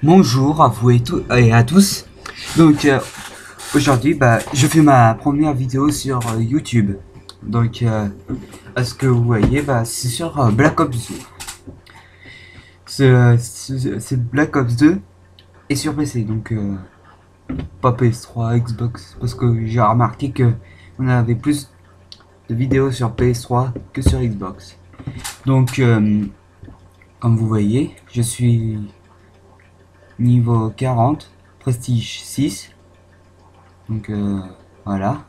Bonjour à vous et à tous. Donc aujourd'hui, je fais ma première vidéo sur YouTube. Donc à ce que vous voyez, c'est sur Black Ops 2. C'est Black Ops 2 et sur PC. Donc pas PS3, Xbox, parce que j'ai remarqué que on avait plus de vidéos sur PS3 que sur Xbox. Donc comme vous voyez, je suis niveau 40, prestige 6. Donc voilà.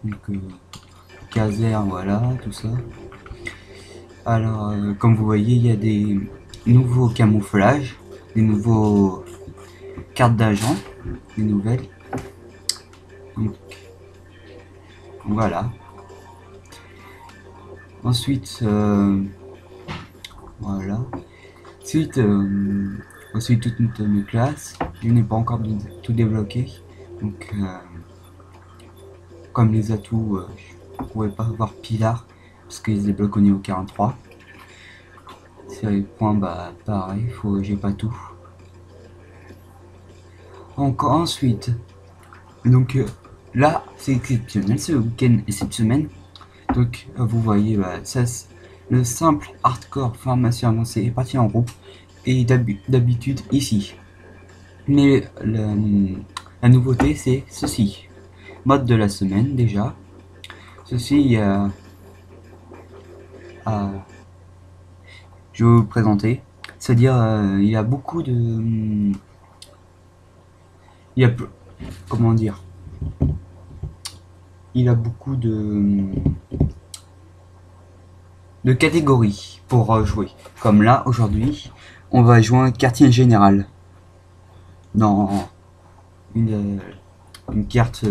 Donc caserne, voilà, tout ça. Alors comme vous voyez, il y a des nouveaux camouflages, des nouveaux cartes d'agent, des nouvelles. Donc voilà. Ensuite voilà. Ensuite toutes mes classes. Je n'ai pas encore tout débloqué. Donc comme les atouts, je ne pouvais pas avoir Pilar parce qu'ils se débloquent au niveau 43. Sur les points, pareil, j'ai pas tout. Encore ensuite, donc là c'est exceptionnel, ce week-end et cette semaine. Donc vous voyez, ça le simple hardcore formation avancée est parti en groupe et d'habitude ici. Mais la nouveauté c'est ceci. Mode de la semaine déjà. Ceci je vais vous présenter. C'est-à-dire il y a beaucoup de il y a comment dire, il a beaucoup de catégories pour jouer. Comme là, aujourd'hui, on va jouer un quartier général dans une carte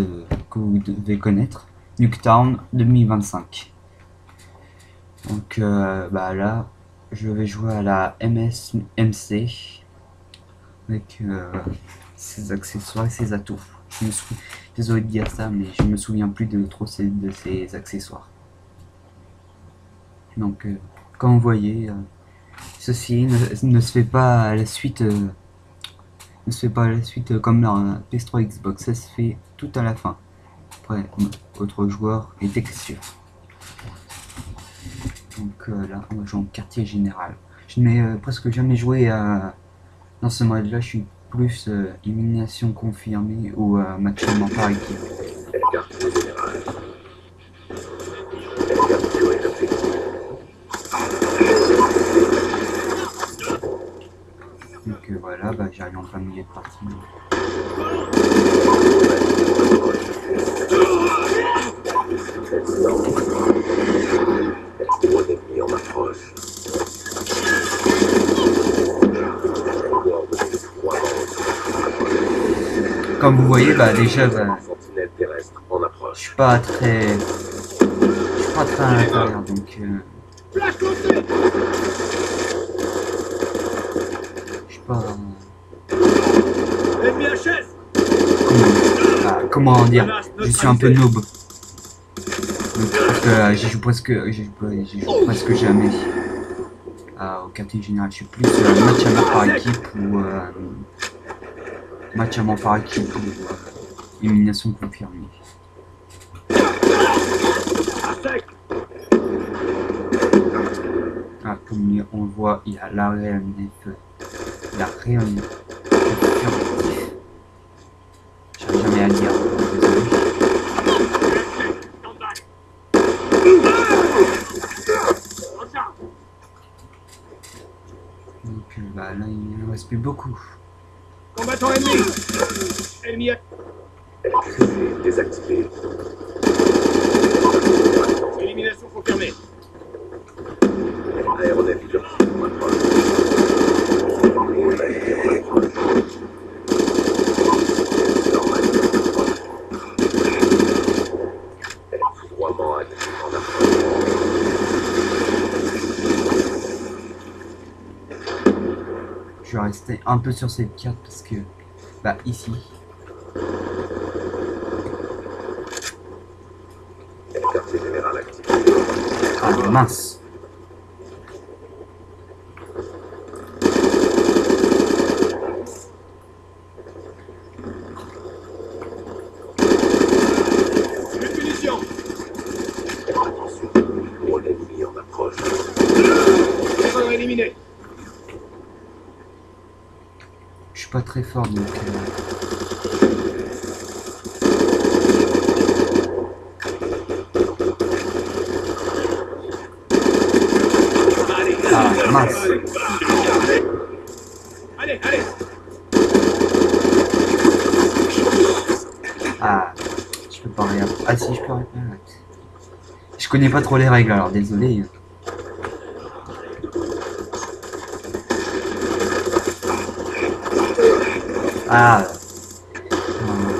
que vous devez connaître, Nuketown 2025. Donc là, je vais jouer à la MSMC avec ses accessoires et ses atouts. Désolé de dire ça, mais je me souviens plus de trop de ses accessoires. Donc, comme vous voyez, ceci ne se fait pas à la suite, comme dans PS3 Xbox. Ça se fait tout à la fin. Après, autre joueur et texture. Donc là, on va jouer en quartier général. Je n'ai presque jamais joué dans ce mode-là. Je suis plus élimination confirmée ou maximum par équipe. Donc voilà, j'arrive en plein milieu de partie. Comme vous voyez, déjà, je suis pas très à l'intérieur, donc je suis pas comment dire, je suis un peu noob. Donc, parce que j'y joue presque jamais au quartier général. Je suis plus match à mort par équipe ou match à mort par équipe ou élimination confirmée. Comme on le voit, il y a l'arrêt j'arrive jamais à le dire. Donc là il ne reste plus beaucoup. Combattant ennemi désactivé. Élimination confirmée. Aéronavigation en approche. Foudroiement actif en approche. Je vais rester un peu sur cette carte parce que ici Quartier général actif. mince. pas très fort donc. Ah mince. Allez, allez. Ah, je peux pas rien. Ah si, je peux rien. Je connais pas trop les règles alors désolé. Ah,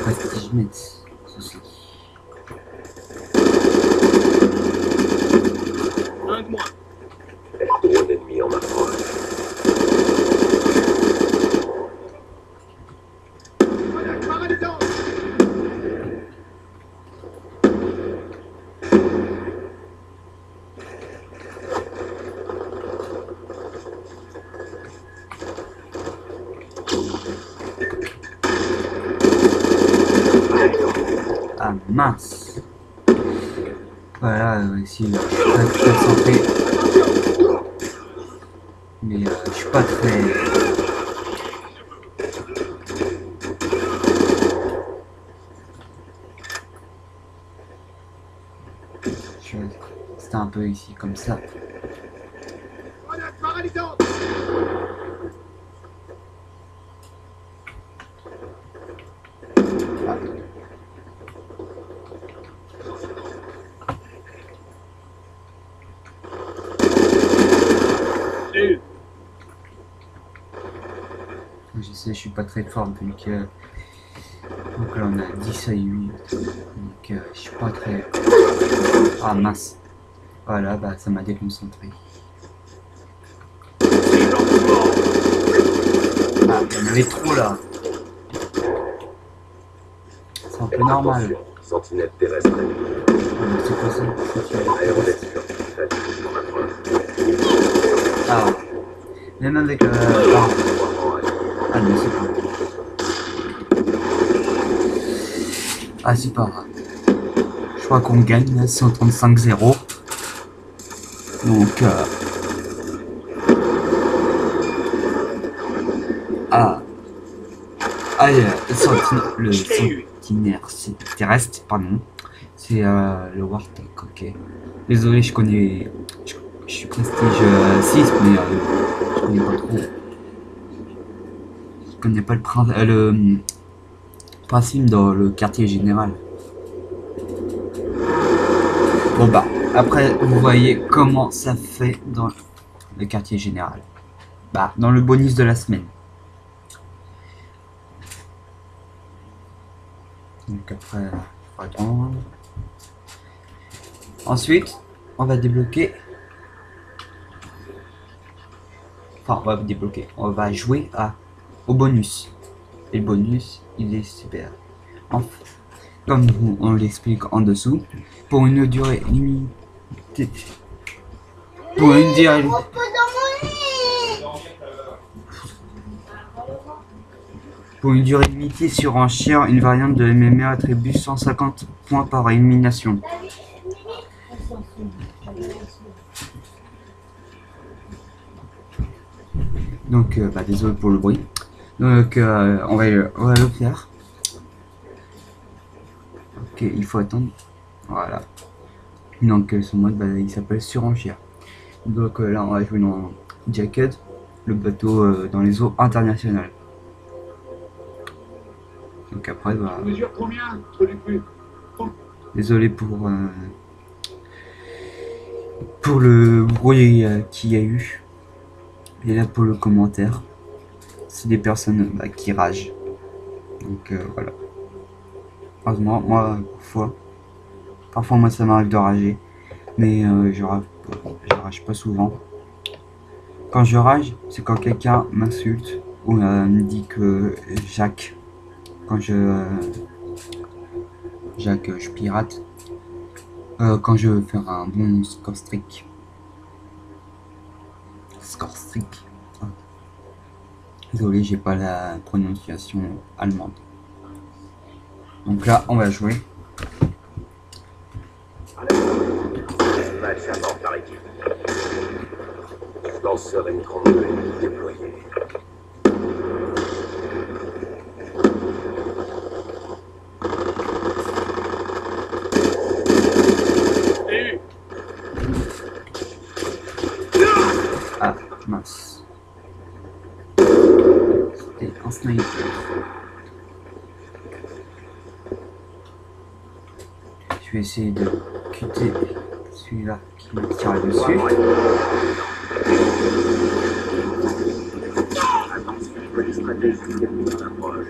prestige net, ceci. Un de moins. Drone ennemi en approche. Paralysant. Ah mince. Voilà, ici, je suis pas très concentré. Mais je suis pas très... C'était un peu ici, comme ça. Grenade paralysante. Ah. Je sais, je suis pas très fort vu que... Donc là on a 10 à 8. Donc je suis pas très... Ah mince. Voilà, bah ça m'a déconcentré. Ah, il y en avait trop là. C'est un peu normal. Attention, sentinelle terrestre ennemie. C'est quoi ça? Aéronef artificielle en approche. Ah. Même avec Trois rangs à Ah non, c'est pas grave. Ah, c'est pas grave. Je crois qu'on gagne là, 135-0. Donc, Ah. Ah, le centenaire terrestre, pardon. C'est le Warthog, ok. Désolé, je connais... Je suis prestige 6, mais je connais pas trop. Je connais pas le principe dans le quartier général. Bon bah, après vous voyez comment ça fait dans le quartier général. Bah, dans le bonus de la semaine. Donc après, faut attendre. Ensuite, on va débloquer. Enfin, on va débloquer. On va jouer au bonus. Et le bonus, il est super. Enfin, comme on l'explique en dessous, pour une durée limitée. Pour une durée. Pour une durée limitée sur un chien, une variante de MMA attribue 150 points par élimination. Donc, bah, désolé pour le bruit. Donc, on va le faire. Ok, il faut attendre. Voilà. Donc, ce mode, bah, il s'appelle surenchère. Donc, là, on va jouer dans Jacket, le bateau dans les eaux internationales. Donc, après, bah, Mesure combien? désolé pour le bruit qu'il y a eu. Et là, pour le commentaire, c'est des personnes qui ragent. Donc, voilà. Heureusement, moi, parfois moi ça m'arrive de rager, mais je rage pas souvent. Quand je rage, c'est quand quelqu'un m'insulte ou me dit que Jacques, Jacques, je pirate, quand je veux faire un bon score streak. Ah. Désolé, j'ai pas la prononciation allemande. Donc là, on va jouer. Match à mort par équipe. Lanceur M32 déployé. et un sniper. Je vais essayer de cuter celui-là qui me tire dessus. Attention, police stratégique ennemie en approche.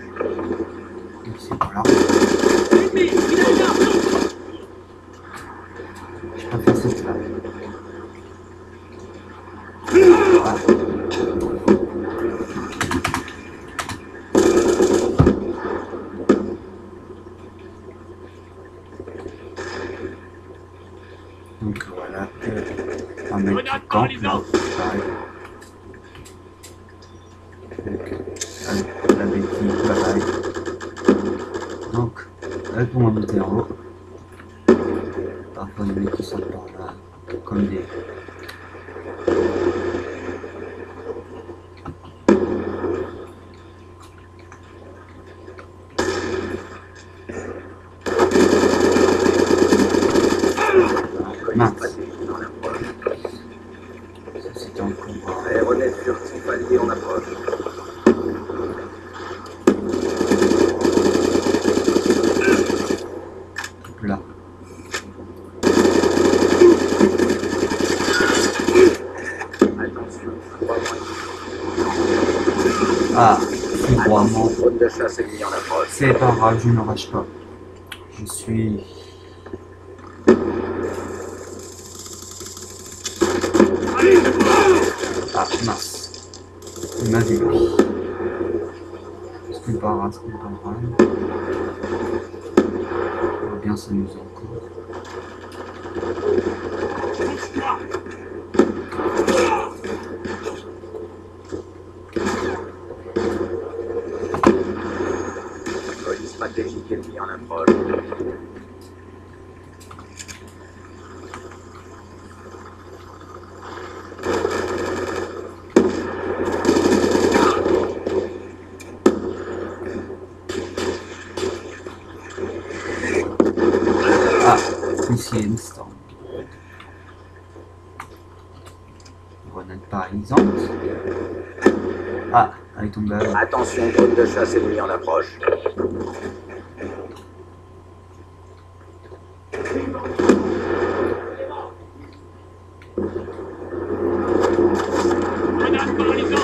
Donc c'est par là. Ennemi, il est là. Je préfère cette là. Ah. Donc voilà, un mec qui campe là, pareil. Donc, la béquille, pareil. Donc, là pour monter en haut. Parfois les mecs qui sortent par là, comme des... Mince. Stratégique en approche. Ça c'était encore... Aéronef furtif allié en approche. Là. Attention, froidement. Ah, froidement. Drone de chasse ennemi en approche. C'est pas grave, je ne rage pas. Je suis... Ah, mince. Il m'a vu. C'est pas grave, c'est pas grave. On va bien s'amuser encore. Police stratégique ennemie en approche. Ah, ici instant. Grenade paralysante. Ah, elle est tombée là. Attention, drone de chasse ennemi en approche. Grenade paralysante.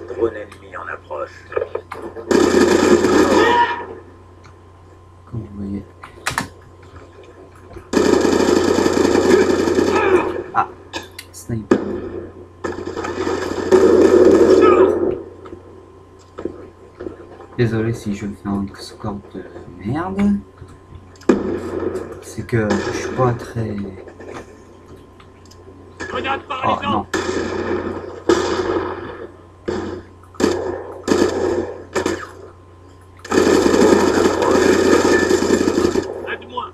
Drone ennemi en approche. Comme vous voyez. Ah, sniper. Désolé si je fais un score de merde. C'est que je suis pas très... Grenade Oh paralysante. non. Aide-moi.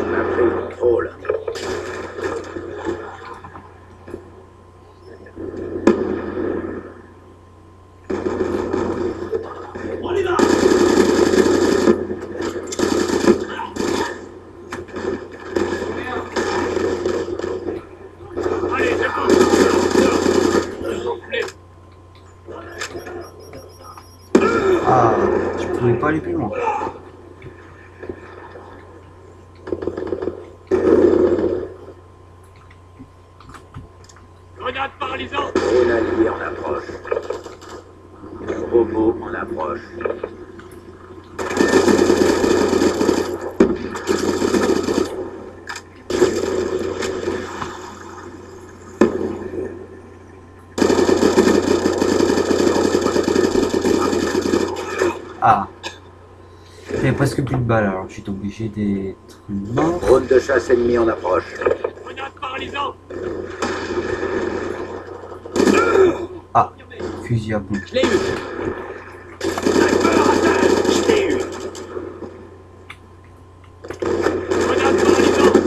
On a pris le contrôle. On y va. Allez, c'est bon. Soufflez. Ah, je pouvais pas aller plus loin. Grenade paralysante. Drone allié en approche. Robot en approche. Ah. J'avais presque plus de balles alors je suis obligé d'être mort. Drone de chasse ennemi en approche. Grenade paralysante. Ah, fusil à pompe. Je l'ai eu. Sniper à terre. Je l'ai eu. Grenade paralysante.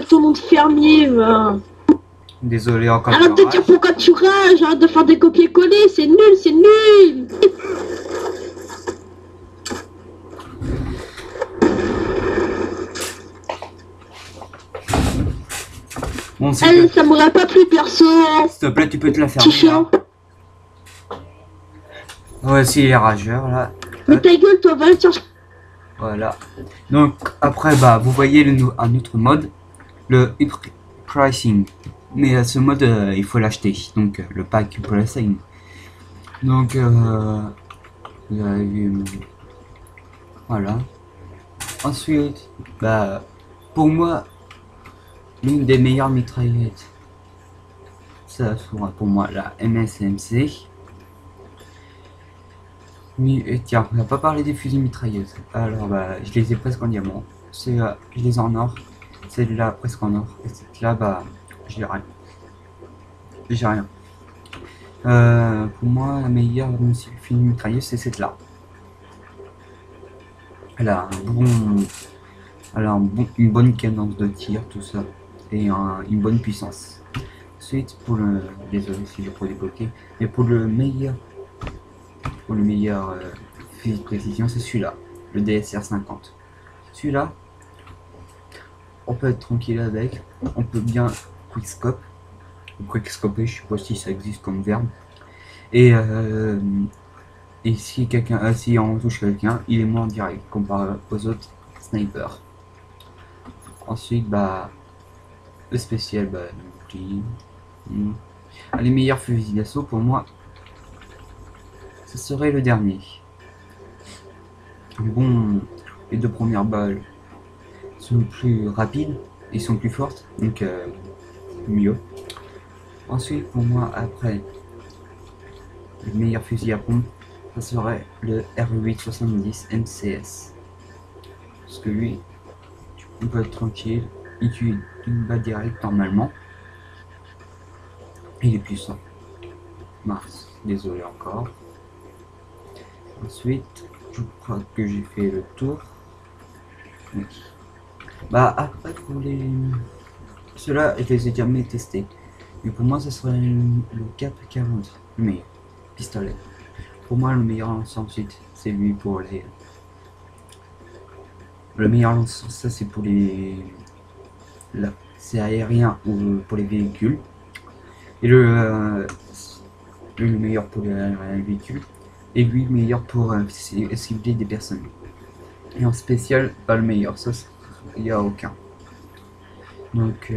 ton nom de fermier, va. Désolé encore. Arrête de dire pourquoi tu rages, arrête de faire des copier-coller, c'est nul, c'est nul. Bon, Elle, ça m'aurait pas plu perso. s'il te plaît, tu peux te la Petit fermer. chien. Voici les rageurs là. Mais ta gueule, toi, va le chercher. Voilà. Donc après, bah, vous voyez un autre mode, le pricing. Mais ce mode, il faut l'acheter. Donc le pack pricing. Donc vous avez vu, voilà. Ensuite, bah, pour moi, l'une des meilleures mitraillettes, ça sera pour moi la MSMC. Et tiens, on n'a pas parlé des fusils mitrailleuses. Alors bah, je les ai presque en diamant. Je les ai en or. Celle-là presque en or. Et cette-là, bah, j'ai rien. J'ai rien. Pour moi, la meilleure fusil mitrailleuse, c'est cette-là. Elle a une bonne cadence de tir, tout ça, et une bonne puissance. Ensuite, pour le, désolé si je peux débloquer, mais pour le meilleur fusil de précision, c'est celui-là, le DSR 50. Celui-là, on peut être tranquille avec, on peut bien quickscope, quickscoper, je sais pas si ça existe comme verbe, et si si on touche quelqu'un, il est mort direct comparé aux autres snipers. Ensuite, bah, le spécial, bah, les meilleurs fusils d'assaut pour moi, ce serait le dernier. Bon, les deux premières balles sont plus rapides et sont plus fortes, donc mieux. Ensuite, pour moi, après, le meilleur fusil à pompe, ça serait le R870 MCS. Parce que lui, on peut être tranquille, il tue une balle directe normalement. Il est puissant. Mars, désolé encore. Ensuite, je crois que j'ai fait le tour. Oui. Bah après pour les... Ceux-là, je les ai jamais testés. Mais pour moi, ce serait le Cap 40, le meilleur pistolet. Pour moi, le meilleur lanceur ensuite, c'est lui pour les... Le meilleur lanceur, ça c'est pour les... Là, c'est aérien ou pour les véhicules. Et le meilleur pour les véhicules. Et lui, meilleur pour cibler des personnes. Et en spécial, pas le meilleur, ça, il n'y a aucun. Donc,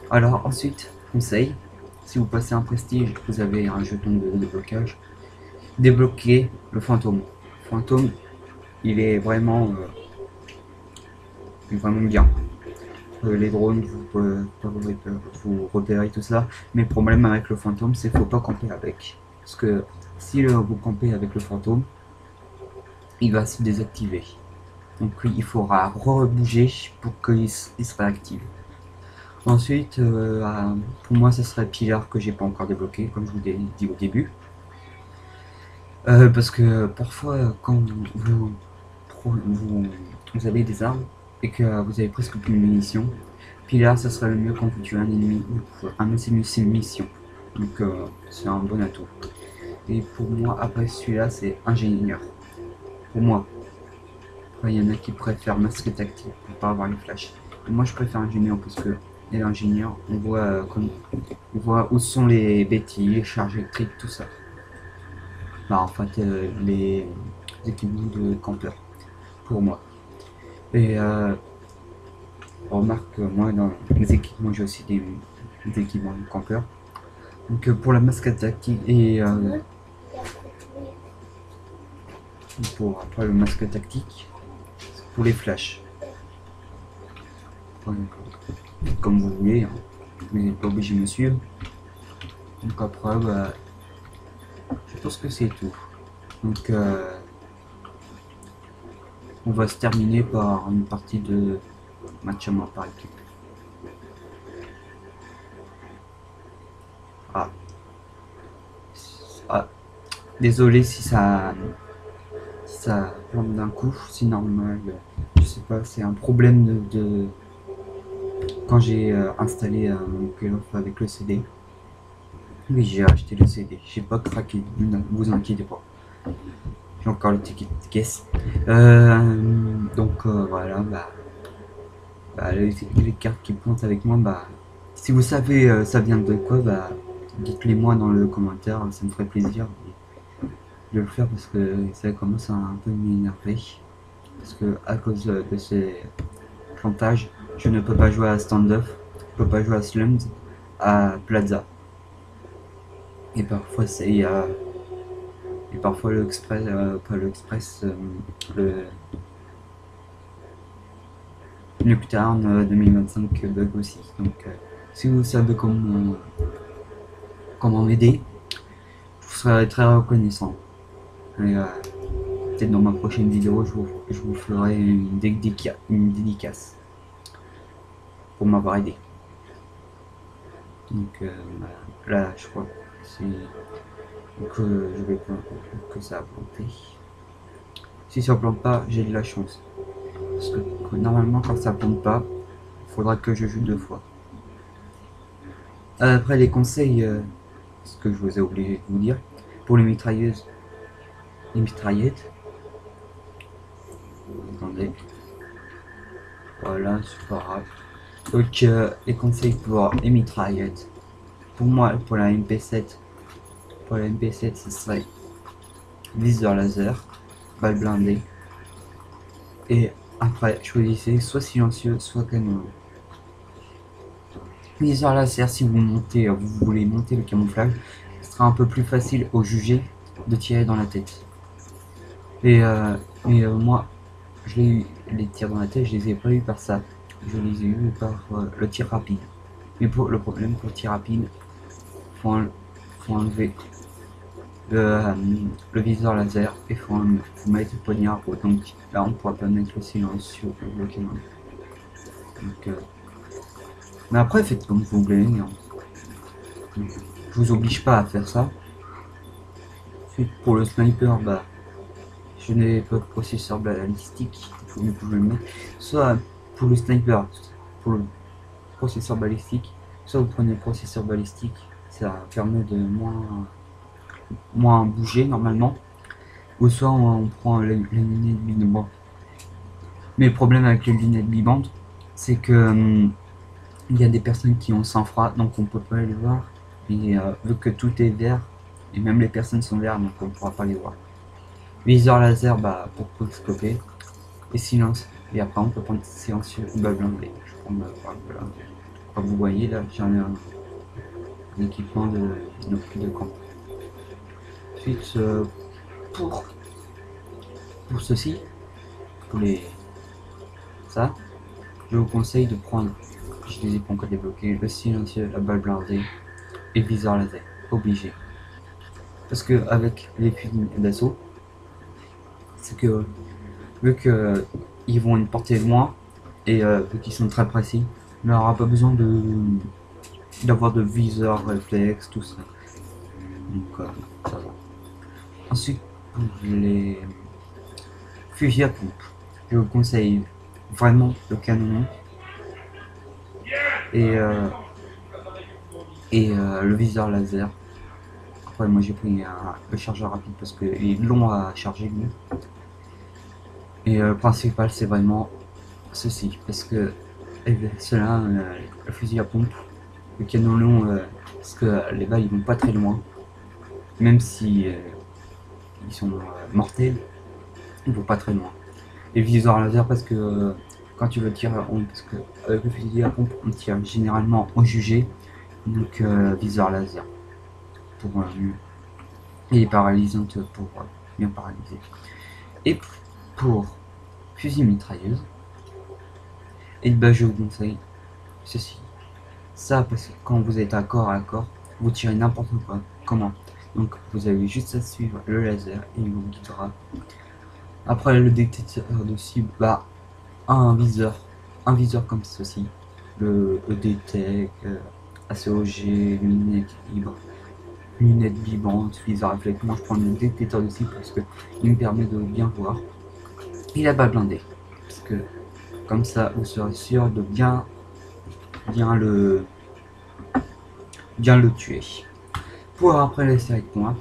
alors ensuite, conseil, si vous passez un prestige, vous avez un jeton de déblocage, débloquez le fantôme. Le fantôme, il est vraiment bien. Les drones, vous repérez tout ça, mais le problème avec le fantôme, c'est qu'il ne faut pas camper avec. Parce que si vous campez avec le fantôme, il va se désactiver. Donc il faudra rebouger pour qu'il se réactive. Ensuite, pour moi, ce serait Pilar que j'ai pas encore débloqué, comme je vous l'ai dit au début. Parce que parfois, quand vous avez des armes et que vous avez presque plus de munitions, Pilar, ça serait le mieux quand vous tuez un ennemi ou un une mission. Donc c'est un bon atout. Et pour moi, après celui-là, c'est ingénieur. Pour moi. Après, il y en a qui préfèrent masque tactique pour pas avoir les flashs. Et moi, je préfère ingénieur parce que l'ingénieur, on voit où sont les bêtises, les charges électriques, tout ça. Bah, en fait, les équipements de campeur. Pour moi. Et on remarque que moi, dans les équipements, j'ai aussi des équipements de campeur. Donc pour la masque tactique et pour après le masque tactique, pour les flashs. Comme vous voulez, hein. Vous n'êtes pas obligé de me suivre. Donc après, bah, je pense que c'est tout. Donc on va se terminer par une partie de match à mort par équipe. Désolé si ça plante d'un coup, c'est normal. Je sais pas, c'est un problème de quand j'ai installé mon Call of avec le CD. Oui, j'ai acheté le CD, j'ai pas craqué, ne vous inquiétez pas. J'ai encore le ticket de caisse. Donc voilà, les cartes qui pointent avec moi, si vous savez ça vient de quoi, dites-les moi dans le commentaire, ça me ferait plaisir de le faire parce que ça commence à un peu m'énerver. Parce que à cause de ces plantages, je ne peux pas jouer à Standoff, je peux pas jouer à Slums, à Plaza. Et parfois et parfois l'Express, pas l'Express, le Nuketown 2025 bug aussi. Donc si vous savez comment m'aider, je vous serai très reconnaissant. Et peut-être dans ma prochaine vidéo, je vous ferai une dédicace pour m'avoir aidé. Donc là, je crois que je vais que ça a planté. Si ça plante pas, j'ai de la chance. Parce que normalement, quand ça plante pas, il faudra que je joue 2 fois. Après, les conseils, ce que je vous ai oublié de vous dire, pour les mitrailleuses, les mitraillettes. Attendez. Voilà, c'est pas grave. Donc, les conseils pour les mitraillettes. Pour moi, pour la MP7, ce serait viseur laser, balle blindée. Et après, choisissez soit silencieux, soit canon. Viseur laser, si vous voulez monter le camouflage, ce sera un peu plus facile au jugé de tirer dans la tête. Et moi, je l'ai eu, les tirs dans la tête, je les ai pas eu par ça. Je les ai eu par le tir rapide. Mais pour le problème, pour le tir rapide, faut enlever le viseur laser et faut mettre le poignard haut. Donc là, on pourra pas mettre le silence sur le canon. Donc, mais après, faites comme vous voulez. Hein. Je vous oblige pas à faire ça. Ensuite, pour le sniper, je n'ai pas de processeur balistique. Vous pouvez le mettre. Soit pour le sniper, pour le processeur balistique, soit vous prenez le processeur balistique, ça permet de moins bouger normalement, ou soit on prend les lunettes bibantes. Mais le problème avec les lunettes bibantes, c'est que il y a des personnes qui ont sang-froid, donc on peut pas les voir. Et vu que tout est vert, et même les personnes sont vertes, donc on pourra pas les voir. Viseur laser, pour scoper, et silence. Et après on peut prendre silencieux ou balle blindée. Je prends ma balle blindée. Comme vous voyez là, j'en ai un équipement de camp. Ensuite, pour ceci, pour ça, je vous conseille de prendre, je les ai pas encore débloqués, le silencieux, la balle blindée et le viseur laser, obligé. Parce que avec les fusils d'assaut, c'est que vu que ils vont une portée loin et vu qu'ils sont très précis, on n'aura pas besoin d'avoir de viseur réflexe, tout ça. Donc ça va. Ensuite, pour les fusils à pompe, je vous conseille vraiment le canon et le viseur laser. Après, moi j'ai pris le chargeur rapide parce qu'il est long à charger lui. Et le principal, c'est vraiment ceci, parce que cela, le fusil à pompe, le canon long, parce que les balles ils vont pas très loin, même si ils sont mortels, ils vont pas très loin. Et le viseur laser, parce que quand tu veux tirer, parce que avec le fusil à pompe, on tire généralement au jugé, donc viseur laser pour il est paralysant pour bien paralyser. Et pour fusil mitrailleuse, et je vous conseille ceci. Ça, parce que quand vous êtes à corps, vous tirez n'importe quoi. Comment? Donc vous avez juste à suivre le laser et il vous guidera. Après le détecteur de cible, un viseur comme ceci, le EDTEC, ACOG, lunettes libre, lunettes bibantes, viseur réflexe. Moi je prends le détecteur de cible parce que il me permet de bien voir. Et la balle blindée, parce que comme ça vous serez sûr de bien bien le tuer. Pour après laisser avec moi,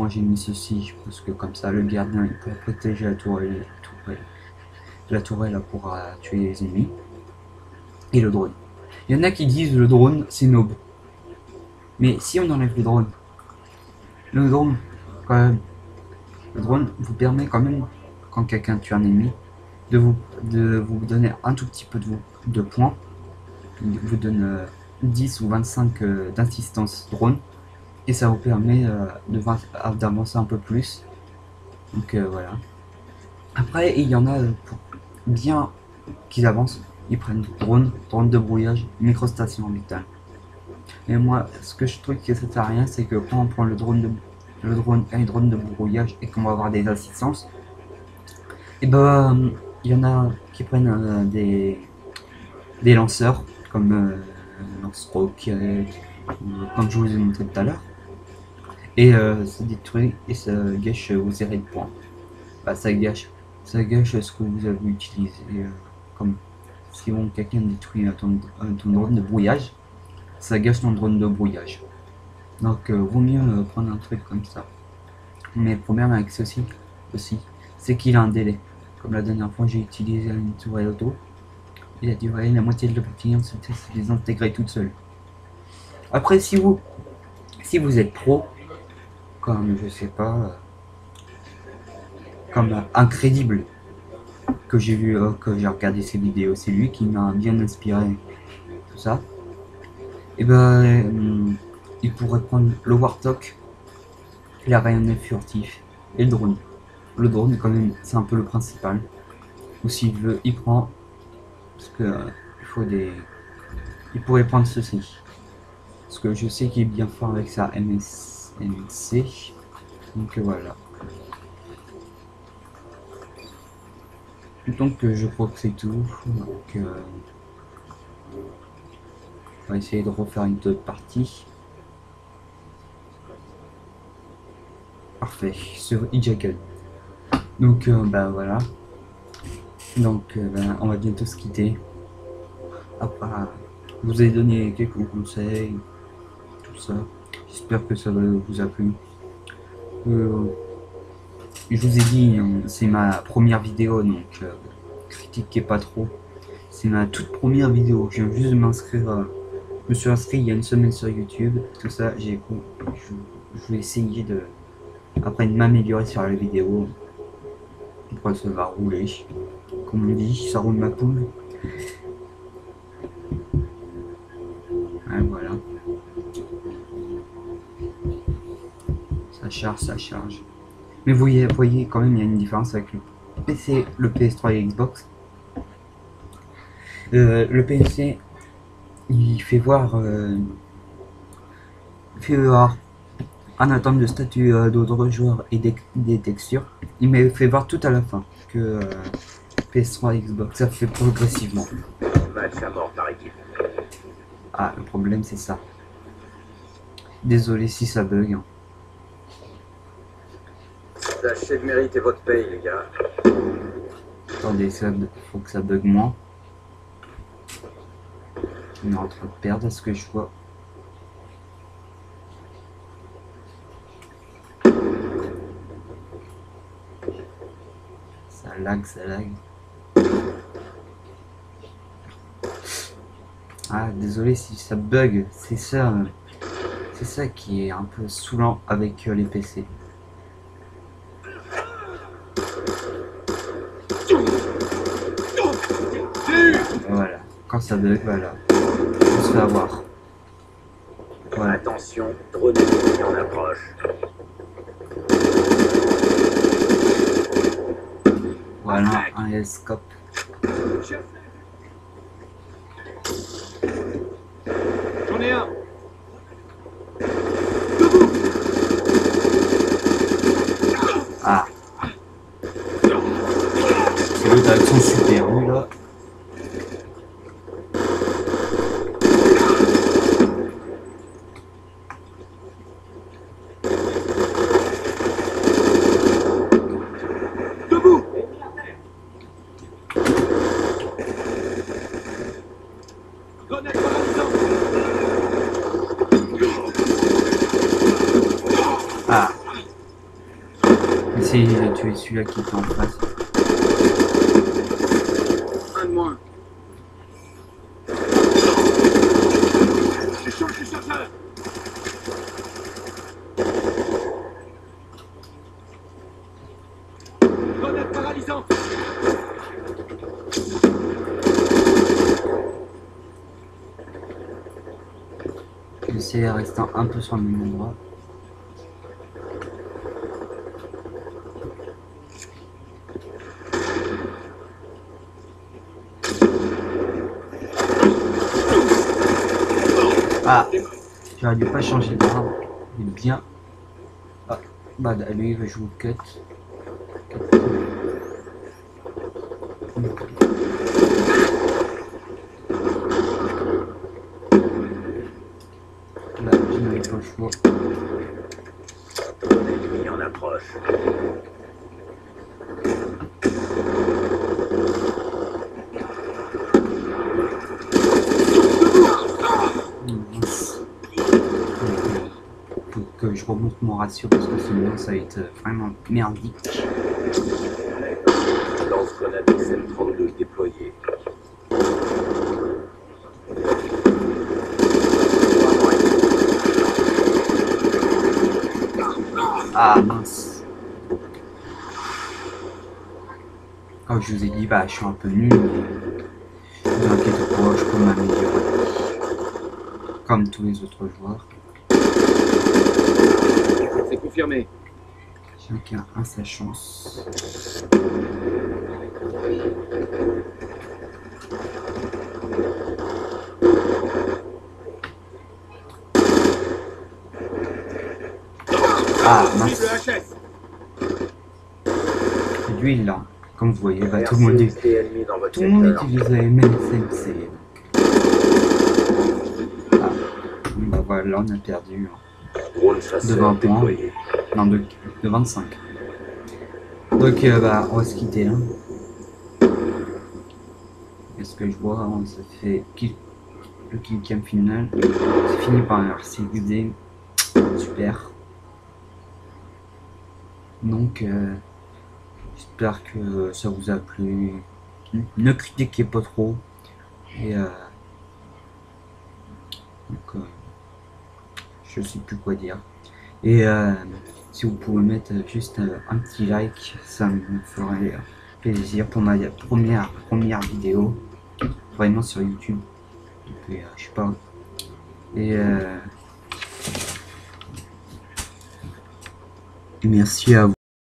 j'ai mis ceci parce que comme ça le gardien il pourra protéger la tourelle là, pourra tuer les ennemis. Et le drone. Il y en a qui disent le drone c'est noob. Mais si on enlève le drone quand même, le drone vous permet quand même, quand quelqu'un tue un ennemi, de vous donner un tout petit peu de points. Il vous donne 10 ou 25 d'assistance drone. Et ça vous permet d'avancer un peu plus. Donc voilà. Après, il y en a pour bien qu'ils avancent, ils prennent drone de brouillage, microstation orbitale. Et moi, ce que je trouve que ça sert à rien, c'est que quand on prend un drone de brouillage et qu'on va avoir des assistances, et ben il y en a qui prennent des lanceurs comme lance-roquettes, comme je vous ai montré tout à l'heure. Et ça détruit et ça gâche vos séries de points. Bah, ça gâche ce que vous avez utilisé. Comme si quelqu'un détruit ton drone de brouillage, ça gâche ton drone de brouillage. Donc vaut mieux prendre un truc comme ça. Mais le problème avec ceci aussi, c'est qu'il a un délai. Comme la dernière fois j'ai utilisé une tourelle auto, il a duré la moitié de la partie, ensuite c'est désintégré toute seule. Après si vous êtes pro, comme je sais pas, comme Incrédible, que j'ai vu, que j'ai regardé ses vidéos, c'est lui qui m'a bien inspiré tout ça. Et ben il pourrait prendre le Warthog, la rayonnette furtif et le drone. Le drone quand même c'est un peu le principal. Ou s'il veut il prend, parce que il pourrait prendre ceci. Parce que je sais qu'il est bien fort avec sa MSC. Donc voilà. Donc je crois que c'est tout. Donc on va essayer de refaire une autre partie. Parfait, sur Hijackle. Donc bah voilà. Donc on va bientôt se quitter. Après, je vous ai donné quelques conseils, tout ça. J'espère que ça vous a plu. Je vous ai dit, c'est ma première vidéo, donc critiquez pas trop. C'est ma toute première vidéo. Je viens juste de m'inscrire. Je me suis inscrit il y a une semaine sur YouTube. Tout ça, je vais essayer de m'améliorer sur la vidéo. Après, ça va rouler. Comme on dit, ça roule ma poule. Ouais, voilà. Ça charge. Mais vous voyez quand même, il y a une différence avec le PC, le PS3 et Xbox. Le PC, il fait voir un atome de statut d'autres joueurs et des textures. Il me fait voir tout à la fin que PS3 et Xbox, ça fait progressivement. Match à mort par équipe. Ah, le problème c'est ça. Désolé si ça bug. Hein. Tâchez de mériter votre paye, les gars. Attendez, faut que ça bug moins. On est en train de perdre à ce que je vois. Ça lag. Ah, désolé si ça bug. C'est ça qui est un peu saoulant avec les PC. Voilà, quand ça bug, voilà, on se fait avoir. Voilà. Attention, drone ennemi en approche. Voilà, un L-scope. J'en ai un. Ah. C'est l'autre avec son super, lui là. tuer celui-là qui était en face. Un de moins. J'ai changé de chargeur. Grenade paralysante. J'essaie de rester un peu sur le même endroit. Ah, j'aurais dû pas changer d'arme. Il est bien. Ah, bah lui il va jouer au cut. Là, je n'avais pas le choix. Drone ennemi en approche. Mince. Faut que je remonte mon ratio parce que sinon ça va être vraiment merdique. Lance-grenade XM32 déployée. Ah mince. Comme je vous ai dit, bah je suis un peu nul, mais ne vous inquiétez pas, je peux m'améliorer. Comme tous les autres joueurs. C'est confirmé. Chacun a sa chance. Ah mince. Cible HS. Lui là, comme vous voyez, bah, tout le monde utilise la MSMC. Ah, bah voilà, on a perdu Drone de chasseur 20 points. déployé. Non, de 25. Donc bah on va se quitter là. Est-ce que je vois, on se fait le kill cam final. C'est fini par un RCXD. Super. Donc j'espère que ça vous a plu. Ne critiquez pas trop. Et donc, je sais plus quoi dire. Et si vous pouvez mettre juste un petit like, ça me ferait plaisir pour ma première vidéo, vraiment sur YouTube. Et, je sais pas. Et merci à vous.